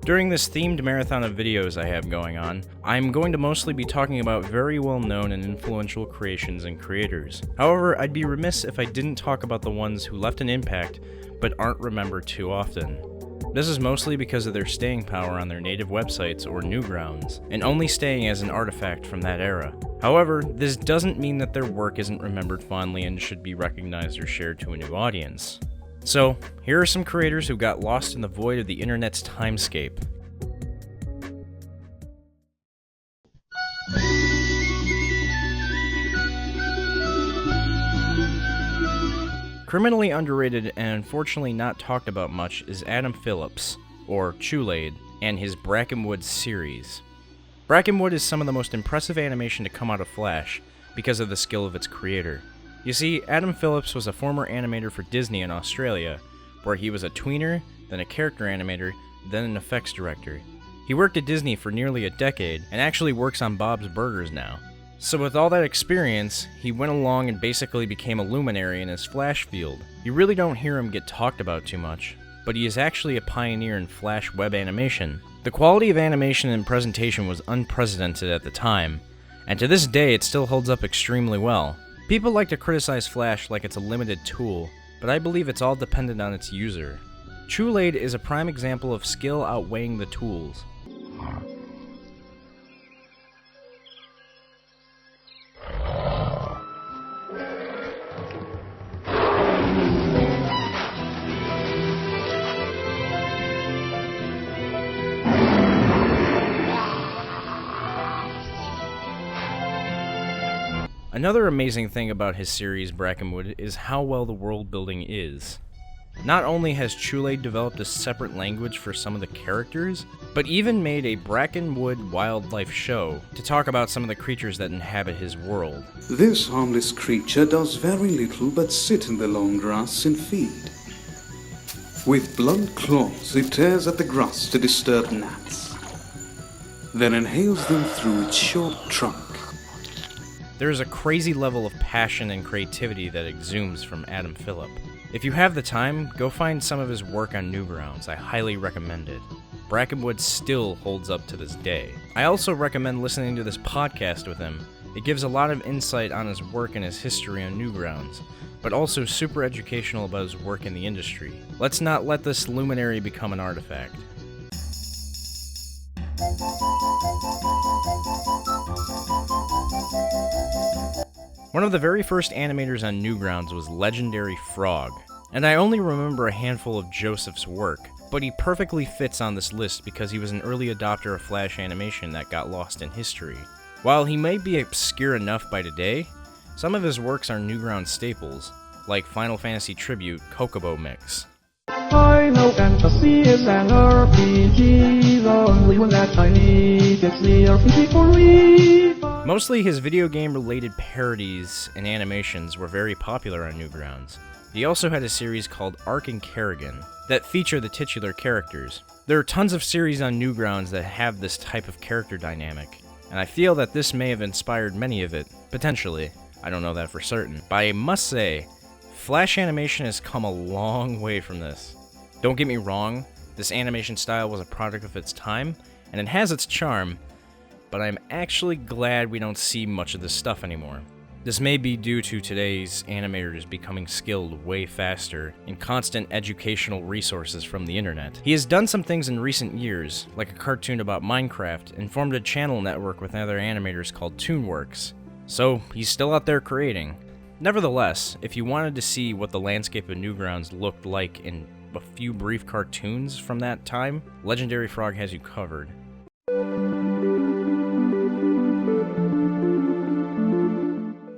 During this themed marathon of videos I have going on, I'm going to mostly be talking about very well-known and influential creations and creators. However, I'd be remiss if I didn't talk about the ones who left an impact but aren't remembered too often. This is mostly because of their staying power on their native websites or Newgrounds, and only staying as an artifact from that era. However, this doesn't mean that their work isn't remembered fondly and should be recognized or shared to a new audience. So, here are some creators who got lost in the void of the internet's timescape. Criminally underrated and unfortunately not talked about much is Adam Phillips, or Chulade, and his Brackenwood series. Brackenwood is some of the most impressive animation to come out of Flash because of the skill of its creator. You see, Adam Phillips was a former animator for Disney in Australia, where he was a tweener, then a character animator, then an effects director. He worked at Disney for nearly a decade, and actually works on Bob's Burgers now. So with all that experience, he went along and basically became a luminary in his Flash field. You really don't hear him get talked about too much, but he is actually a pioneer in Flash web animation. The quality of animation and presentation was unprecedented at the time, and to this day it still holds up extremely well. People like to criticize Flash like it's a limited tool, but I believe it's all dependent on its user. Chulade is a prime example of skill outweighing the tools. Another amazing thing about his series Brackenwood is how well the world building is. Not only has Chulade developed a separate language for some of the characters, but even made a Brackenwood wildlife show to talk about some of the creatures that inhabit his world. This harmless creature does very little but sit in the long grass and feed. With blunt claws it tears at the grass to disturb gnats, then inhales them through its short trunk. There is a crazy level of passion and creativity that exudes from Adam Phillip. If you have the time, go find some of his work on Newgrounds. I highly recommend it. Brackenwood still holds up to this day. I also recommend listening to this podcast with him. It gives a lot of insight on his work and his history on Newgrounds, but also super educational about his work in the industry. Let's not let this luminary become an artifact. One of the very first animators on Newgrounds was Legendary Frog, and I only remember a handful of Joseph's work, but he perfectly fits on this list because he was an early adopter of Flash animation that got lost in history. While he may be obscure enough by today, some of his works are Newgrounds staples, like Final Fantasy Tribute Coco Boehm Mix. Final Fantasy is an RPG, the only one that I need. It's the RPG for me. Mostly his video game related parodies and animations were very popular on Newgrounds. He also had a series called Ark and Kerrigan that feature the titular characters. There are tons of series on Newgrounds that have this type of character dynamic, and I feel that this may have inspired many of it, potentially. I don't know that for certain, but I must say, Flash animation has come a long way from this. Don't get me wrong, this animation style was a product of its time, and it has its charm, but I'm actually glad we don't see much of this stuff anymore. This may be due to today's animators becoming skilled way faster and constant educational resources from the internet. He has done some things in recent years, like a cartoon about Minecraft, and formed a channel network with other animators called Toonworks. So he's still out there creating. Nevertheless, if you wanted to see what the landscape of Newgrounds looked like in a few brief cartoons from that time, Legendary Frog has you covered.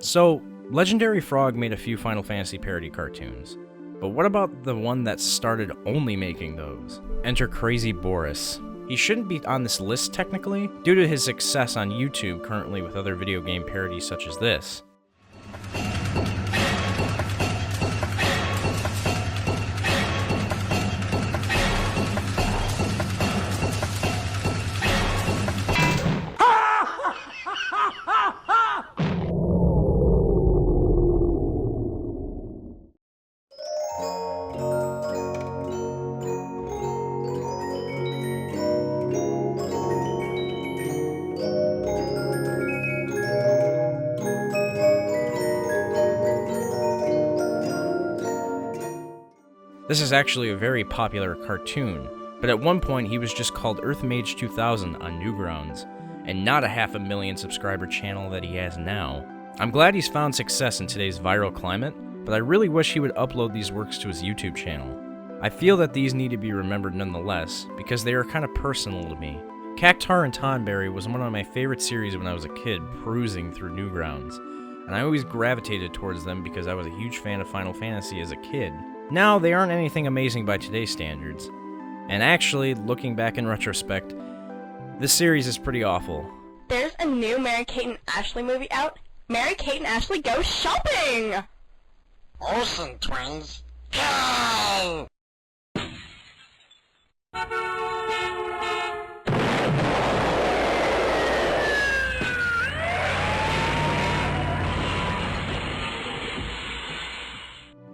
So, Legendary Frog made a few Final Fantasy parody cartoons, but what about the one that started only making those? Enter Crazy Boris. He shouldn't be on this list technically, due to his success on YouTube currently with other video game parodies such as this. This is actually a very popular cartoon, but at one point he was just called Earthmage 2000 on Newgrounds, and not a 500,000 subscriber channel that he has now. I'm glad he's found success in today's viral climate, but I really wish he would upload these works to his YouTube channel. I feel that these need to be remembered nonetheless, because they are kind of personal to me. Cactar and Tonberry was one of my favorite series when I was a kid, perusing through Newgrounds, and I always gravitated towards them because I was a huge fan of Final Fantasy as a kid. Now, they aren't anything amazing by today's standards, and actually, looking back in retrospect, this series is pretty awful. There's a new Mary-Kate and Ashley movie out. Mary-Kate and Ashley go shopping! Olsen twins, go!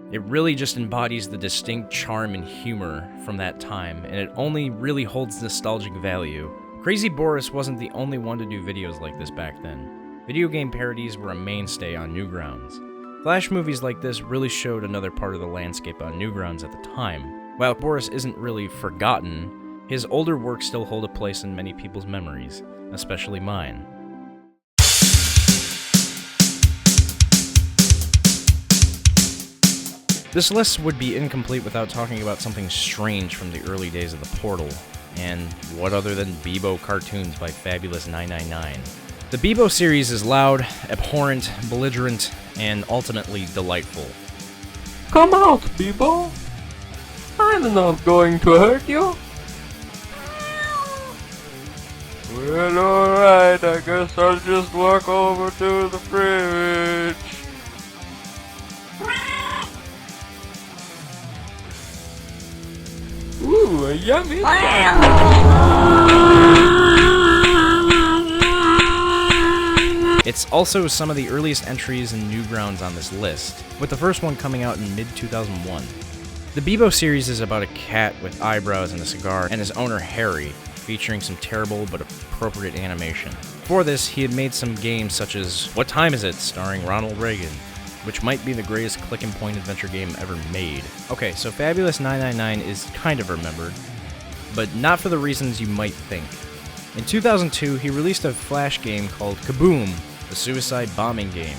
It really just embodies the distinct charm and humor from that time, and it only really holds nostalgic value. Crazy Boris wasn't the only one to do videos like this back then. Video game parodies were a mainstay on Newgrounds. Flash movies like this really showed another part of the landscape on Newgrounds at the time. While Boris isn't really forgotten, his older works still hold a place in many people's memories, especially mine. This list would be incomplete without talking about something strange from the early days of the Portal, and what other than Bebo cartoons by Fabulous 999. The Bebo series is loud, abhorrent, belligerent, and ultimately delightful. Come out, Bebo! I'm not going to hurt you! Well, alright, I guess I'll just walk over to the fridge. Ooh, a yummy It's also some of the earliest entries in Newgrounds on this list, with the first one coming out in mid-2001. The Bebo series is about a cat with eyebrows and a cigar and his owner Harry, featuring some terrible but appropriate animation. Before this, he had made some games such as What Time Is It?, starring Ronald Reagan, which might be the greatest click-and-point adventure game ever made. Okay, so Fabulous 999 is kind of remembered, but not for the reasons you might think. In 2002, he released a Flash game called Kaboom, the suicide bombing game,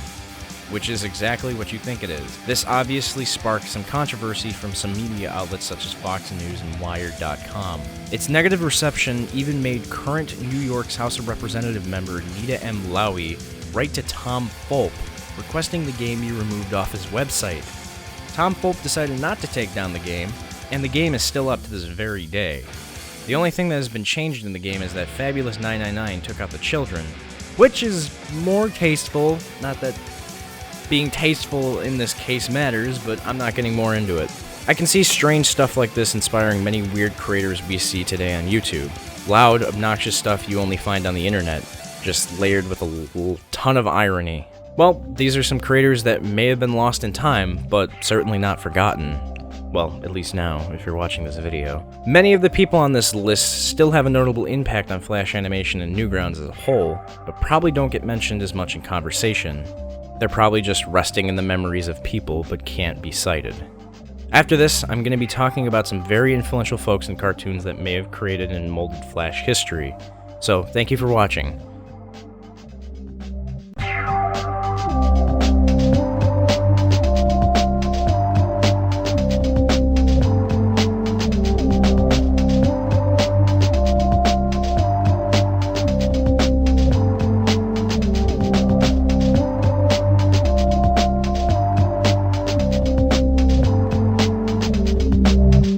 which is exactly what you think it is. This obviously sparked some controversy from some media outlets such as Fox News and Wired.com. Its negative reception even made current New York's House of Representative member Nita M. Lowy write to Tom Fulp, requesting the game be removed off his website. Tom Fulp decided not to take down the game, and the game is still up to this very day. The only thing that has been changed in the game is that Fabulous 999 took out the children, which is more tasteful. Not that being tasteful in this case matters, but I'm not getting more into it. I can see strange stuff like this inspiring many weird creators we see today on YouTube. Loud, obnoxious stuff you only find on the internet, just layered with a ton of irony. Well, these are some creators that may have been lost in time, but certainly not forgotten. Well, at least now, if you're watching this video. Many of the people on this list still have a notable impact on Flash animation and Newgrounds as a whole, but probably don't get mentioned as much in conversation. They're probably just resting in the memories of people, but can't be cited. After this, I'm going to be talking about some very influential folks in cartoons that may have created and molded Flash history. So, thank you for watching.